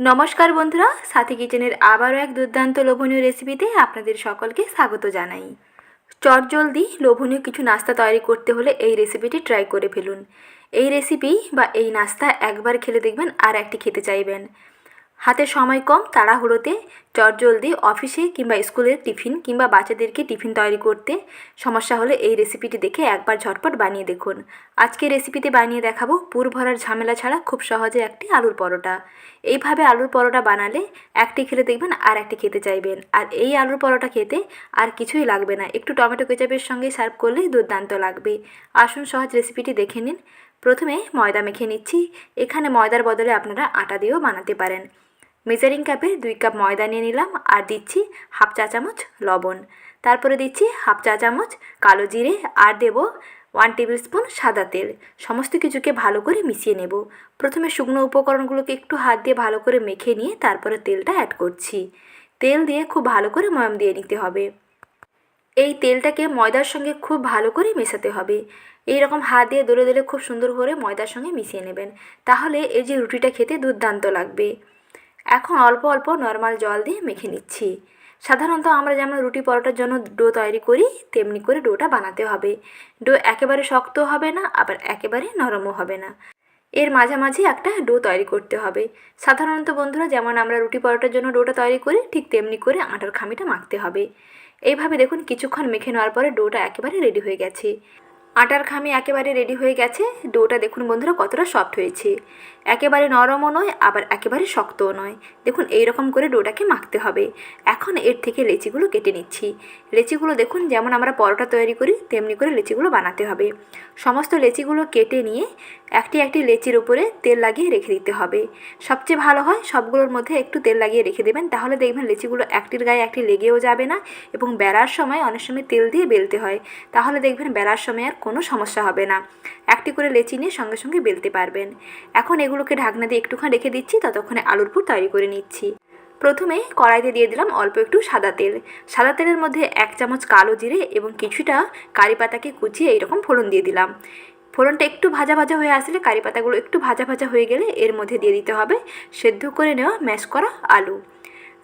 নমস্কার বন্ধুরা, সাথী কিচেনের আবারও এক দুর্দান্ত লোভনীয় রেসিপিতে আপনাদের সকলকে স্বাগত জানাই। চটজলদি লোভনীয় কিছু নাস্তা তৈরি করতে হলে এই রেসিপিটি ট্রাই করে ফেলুন। এই রেসিপি বা এই নাস্তা একবার খেলে দেখবেন আর একটি খেতে চাইবেন। হাতে সময় কম, তাড়াহুড়োতে চটজলদি অফিসে কিংবা স্কুলের টিফিন কিংবা বাচ্চাদেরকে টিফিন তৈরি করতে সমস্যা হলে এই রেসিপিটি দেখে একবার ঝটপট বানিয়ে দেখুন। আজকে রেসিপিতে বানিয়ে দেখাবো পুর ভরার ঝামেলা ছাড়া খুব সহজে একটি আলুর পরোটা। এইভাবে আলুর পরোটা বানালে একটি খেলে দেখবেন আর একটি খেতে চাইবেন। আর এই আলুর পরোটা খেতে আর কিছুই লাগবে না, একটু টমেটো কেচাপের সঙ্গে সার্ভ করলেই দুর্দান্ত লাগবে। আসুন সহজ রেসিপিটি দেখে নিন। প্রথমে ময়দা মেখে নিচ্ছি। এখানে ময়দার বদলে আপনারা আটা দিয়েও বানাতে পারেন। মেজারিং কাপে 2 কাপ ময়দা নিয়ে নিলাম আর দিচ্ছি হাফ চা চামচ লবণ, তারপরে দিচ্ছি হাফ চা চামচ কালো জিরে আর দেব 1 টেবিল স্পুন সাদা তেল। সমস্ত কিছুকে ভালো করে মিশিয়ে নেব। প্রথমে শুকনো উপকরণগুলোকে একটু হাত দিয়ে ভালো করে মেখে নিয়ে তারপরে তেলটা অ্যাড করছি। তেল দিয়ে খুব ভালো করে ময়াম দিয়ে নিতে হবে। এই তেলটাকে ময়দার সঙ্গে খুব ভালো করে মেশাতে হবে। এই রকম হাত দিয়ে দোলে দোলে খুব সুন্দর করে ময়দার সঙ্গে মিশিয়ে নেবেন, তাহলে এই যে রুটিটা খেতে দুর্দান্ত লাগবে। এখন অল্প অল্প নর্মাল জল দিয়ে মেখে নিচ্ছি। সাধারণত আমরা যেমন রুটি পরোটার জন্য ডো তৈরি করি তেমনি করে ডোটা বানাতে হবে। ডো একেবারে শক্ত হবে না, আবার একেবারে নরমও হবে না, এর মাঝামাঝি একটা ডো তৈরি করতে হবে। সাধারণত বন্ধুরা যেমন আমরা রুটি পরোটার জন্য ডোটা তৈরি করি ঠিক তেমনি করে আটার খামিটা মাখতে হবে। এইভাবে দেখুন কিছুক্ষণ মেখে নেওয়ার পরে ডোটা একেবারে রেডি হয়ে গেছে। আটার খামি একেবারে রেডি হয়ে গেছে। ডোটা দেখুন বন্ধুরা কতটা সফট হয়েছে, একেবারে নরমও নয় আবার একেবারে শক্তও নয়। দেখুন এই রকম করে ডোটাকে মাখতে হবে। এখন এর থেকে লেচিগুলো কেটে নিচ্ছি। লেচিগুলো দেখুন যেমন আমরা পরোটা তৈরি করি তেমনি করে লেচিগুলো বানাতে হবে। সমস্ত লেচিগুলো কেটে নিয়ে একটি একটি লেচির উপরে তেল লাগিয়ে রেখে দিতে হবে। সবচেয়ে ভালো হয় সবগুলোর মধ্যে একটু তেল লাগিয়ে রেখে দেবেন, তাহলে দেখবেন লেচিগুলো একটির গায়ে একটি লেগেও যাবে না এবং বেলার সময় অনেক সময় তেল দিয়ে বেলতে হয়, তাহলে দেখবেন বেলার সময় আর কোনো সমস্যা হবে না। একটি করে লেচি নিয়ে সঙ্গে সঙ্গে বেলতে পারবেন। এখন এগুলোকে ঢাকনা দিয়ে একটুখানি রেখে দিচ্ছি, ততক্ষণে আলুর পুর তৈরি করে নিচ্ছি। প্রথমে কড়াইতে দিয়ে দিলাম অল্প একটু সাদা তেল। সাদা তেলের মধ্যে 1 চামচ কালো জিরে এবং কিছুটা কারি পাতাকে কুচিয়ে এইরকম ফোড়ন দিয়ে দিলাম। ফোড়নটা একটু ভাজা ভাজা হয়ে আসলে কারি পাতাগুলো একটু ভাজা ভাজা হয়ে গেলে এর মধ্যে দিয়ে দিতে হবে সেদ্ধ করে নেওয়া ম্যাশ করা আলু।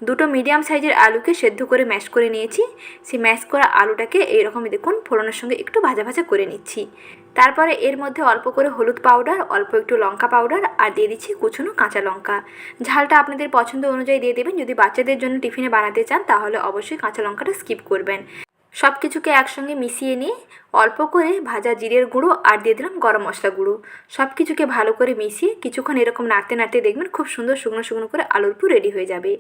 দুটো মিডিয়াম সাইজের আলুকে সেদ্ধ করে ম্যাশ করে নিয়েছি। সেই ম্যাশ করা আলুটাকে এইরকমই দেখুন ফোড়নের সঙ্গে একটু ভাজা ভাজা করে নিচ্ছি। তারপরে এর মধ্যে অল্প করে হলুদ পাউডার, অল্প একটু লঙ্কা পাউডার আর দিয়ে দিচ্ছি কুচনো কাঁচা লঙ্কা। ঝালটা আপনাদের পছন্দ অনুযায়ী দিয়ে দেবেন। যদি বাচ্চাদের জন্য টিফিনে বানাতে চান তাহলে অবশ্যই কাঁচা লঙ্কাটা স্কিপ করবেন। সব কিছুকে একসঙ্গে মিশিয়ে নিয়ে অল্প করে ভাজা জিরের গুঁড়ো আর দিয়ে দিলাম গরম মশলা গুঁড়ো। সব কিছুকে ভালো করে মিশিয়ে কিছুক্ষণ এরকম নাড়তে নাড়তে দেখবেন খুব সুন্দর শুকনো শুকনো করে আলুর পুর রেডি হয়ে যাবে।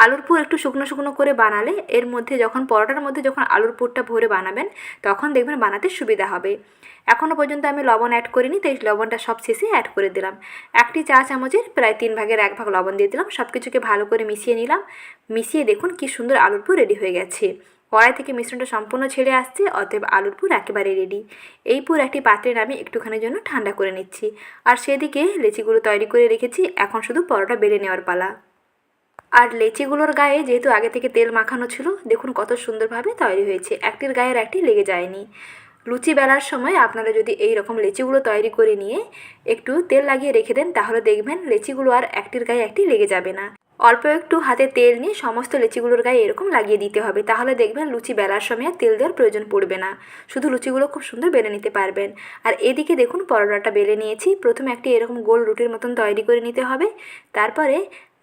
আলুর পুর একটু শুকনো শুকনো করে বানালে এর মধ্যে যখন পরোটার মধ্যে যখন আলুর পুরটা ভরে বানাবেন তখন দেখবেন বানাতে সুবিধা হবে। এখনও পর্যন্ত আমি লবণ অ্যাড করিনি, তাই লবণটা সব শেষে অ্যাড করে দিলাম। একটি চা চামচের প্রায় 3 ভাগের 1 ভাগ লবণ দিয়ে দিলাম। সব কিছুকে ভালো করে মিশিয়ে নিলাম। মিশিয়ে দেখুন কি সুন্দর আলুর পুর রেডি হয়ে গেছে। কড়াই থেকে মিশ্রণটা সম্পূর্ণ ছেড়ে আসছে, অতএব আলুর পুর একেবারে রেডি। এই পুর একটি পাত্রে নামিয়ে একটুখানির জন্য ঠান্ডা করে নিচ্ছি। আর সেদিকে লেচিগুলো তৈরি করে রেখেছি, এখন শুধু পরোটা বেলে নেওয়ার পালা। আর লেচিগুলোর গায়ে যেহেতু আগে থেকে তেল মাখানো ছিল, দেখুন কত সুন্দরভাবে তৈরি হয়েছে, একটির গায়ের একটি লেগে যায়নি। লুচি বেলার সময় আপনারা যদি এই রকম লেচিগুলো তৈরি করে নিয়ে একটু তেল লাগিয়ে রেখে দেন তাহলে দেখবেন লেচিগুলো আর একটির গায়ে একটি লেগে যাবে না। অল্প একটু হাতে তেল নিয়ে সমস্ত লেচিগুলোর গায়ে এরকম লাগিয়ে দিতে হবে, তাহলে দেখবেন লুচি বেলার সময় আর তেল দেওয়ার প্রয়োজন পড়বে না, শুধু লুচিগুলো খুব সুন্দর বেলে নিতে পারবেন। আর এদিকে দেখুন পরোটাটা বেলে নিয়েছি। প্রথমে একটি এরকম গোল রুটির মতন তৈরি করে নিতে হবে, তারপরে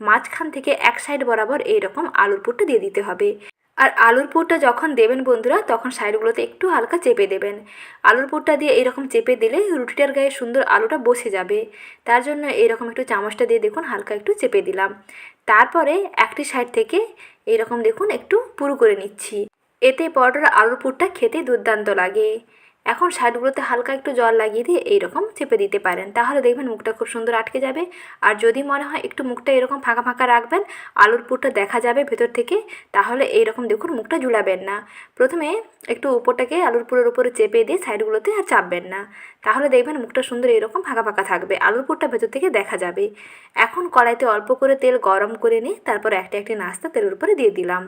মাঝখান থেকে এক সাইড বরাবর এইরকম আলুর পুরটা দিয়ে দিতে হবে। আর আলুর পুরটা যখন দেবেন বন্ধুরা তখন সাইডগুলোতে একটু হালকা চেপে দেবেন। আলুর পুরটা দিয়ে এইরকম চেপে দিলে রুটিটার গায়ে সুন্দর আলুটা বসে যাবে, তার জন্য এইরকম একটু চামচটা দিয়ে দেখুন হালকা একটু চেপে দিলাম। তারপরে একটি সাইড থেকে এইরকম দেখুন একটু পুরু করে নিচ্ছি। এতে পরোটার আলুর পুরটা খেতে দুর্দান্ত লাগে। এখন সাইডগুলোতে হালকা একটু জল লাগিয়ে দিয়ে এইরকম চেপে দিতে পারেন, তাহলে দেখবেন মুখটা খুব সুন্দর আটকে যাবে। আর যদি মনে হয় একটু মুখটা এরকম ফাঁকা ফাঁকা রাখবেন, আলুর পুরটা দেখা যাবে ভেতর থেকে, তাহলে এইরকম দেখুন মুখটা ঝুলাবেন না। প্রথমে একটু উপরটাকে আলুর পুরের উপরে চেপে দিয়ে সাইডগুলোতে আর চাপবেন না, তাহলে দেখবেন মুখটা সুন্দর এরকম ফাঁকা ফাঁকা থাকবে, আলুর পুরটা ভেতর থেকে দেখা যাবে। এখন কড়াইতে অল্প করে তেল গরম করে নিয়ে তারপর একটি একটি নাস্তা তেলের উপরে দিয়ে দিলাম।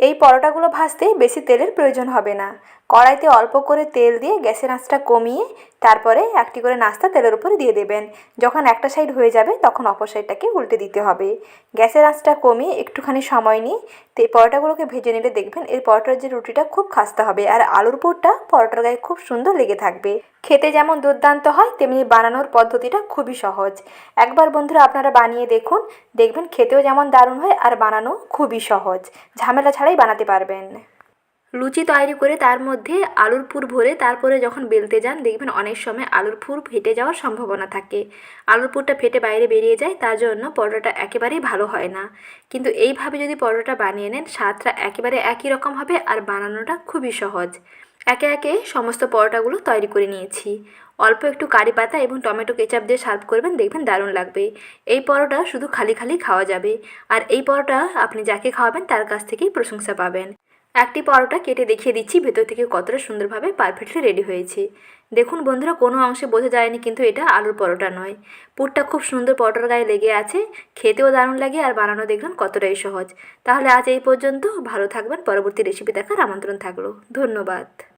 এই পরোটাগুলো ভাজতে বেশি তেলের প্রয়োজন হবে না। কড়াইতে অল্প করে তেল দিয়ে গ্যাসের আঁচটা কমিয়ে তারপরে একটি করে নাস্তা তেলের উপরে দিয়ে দেবেন। যখন একটা সাইড হয়ে যাবে তখন অপর সাইডটাকে উল্টে দিতে হবে। গ্যাসের আঁচটা কমিয়ে একটুখানি সময় নিয়ে পরোটাগুলোকে ভেজে নিলে দেখবেন এর পরোটার যে রুটিটা খুব খাস্তা হবে আর আলুর পুরটা পরোটার গায়ে খুব সুন্দর লেগে থাকবে। খেতে যেমন দুর্দান্ত হয় তেমনি বানানোর পদ্ধতিটা খুবই সহজ। একবার বন্ধুরা আপনারা বানিয়ে দেখুন, দেখবেন খেতেও যেমন দারুণ হয় আর বানানো খুবই সহজ, ঝামেলা ছাড়াই বানাতে পারবেন। লুচি তৈরি করে তার মধ্যে আলুর পুর ভরে তারপরে যখন বেলতে যান দেখবেন অনেক সময় আলুর পুর ফেটে যাওয়ার সম্ভাবনা থাকে। আলুর পুরটা ফেটে বাইরে বেরিয়ে যায়, তার জন্য পরোটাটা একেবারেই ভালো হয় না। কিন্তু এইভাবে যদি পরোটা বানিয়ে নেন স্বাদটা একেবারে একই রকম হবে আর বানানোটা খুবই সহজ। একে একে সমস্ত পরোটাগুলো তৈরি করে নিয়েছি। অল্প একটু কারি পাতা এবং টমেটো কেচাপ দিয়ে সার্ভ করবেন, দেখবেন দারুণ লাগবে। এই পরোটা শুধু খালি খালি খাওয়া যাবে আর এই পরোটা আপনি যাকে খাওয়াবেন তার কাছ থেকেই প্রশংসা পাবেন। একটি পরোটা কেটে দেখিয়ে দিচ্ছি ভেতর থেকে কতটা সুন্দরভাবে পারফেক্টলি রেডি হয়েছে। দেখুন বন্ধুরা, কোনো অংশে বোঝা যায়নি কিন্তু এটা আলুর পরোটা নয়। পুরটা খুব সুন্দর পরোটার গায়ে লেগে আছে, খেতেও দারুণ লাগে আর বানানো দেখবেন কতটাই সহজ। তাহলে আজ এই পর্যন্ত, ভালো থাকবেন, পরবর্তী রেসিপি দেখার আমন্ত্রণ থাকলো। ধন্যবাদ।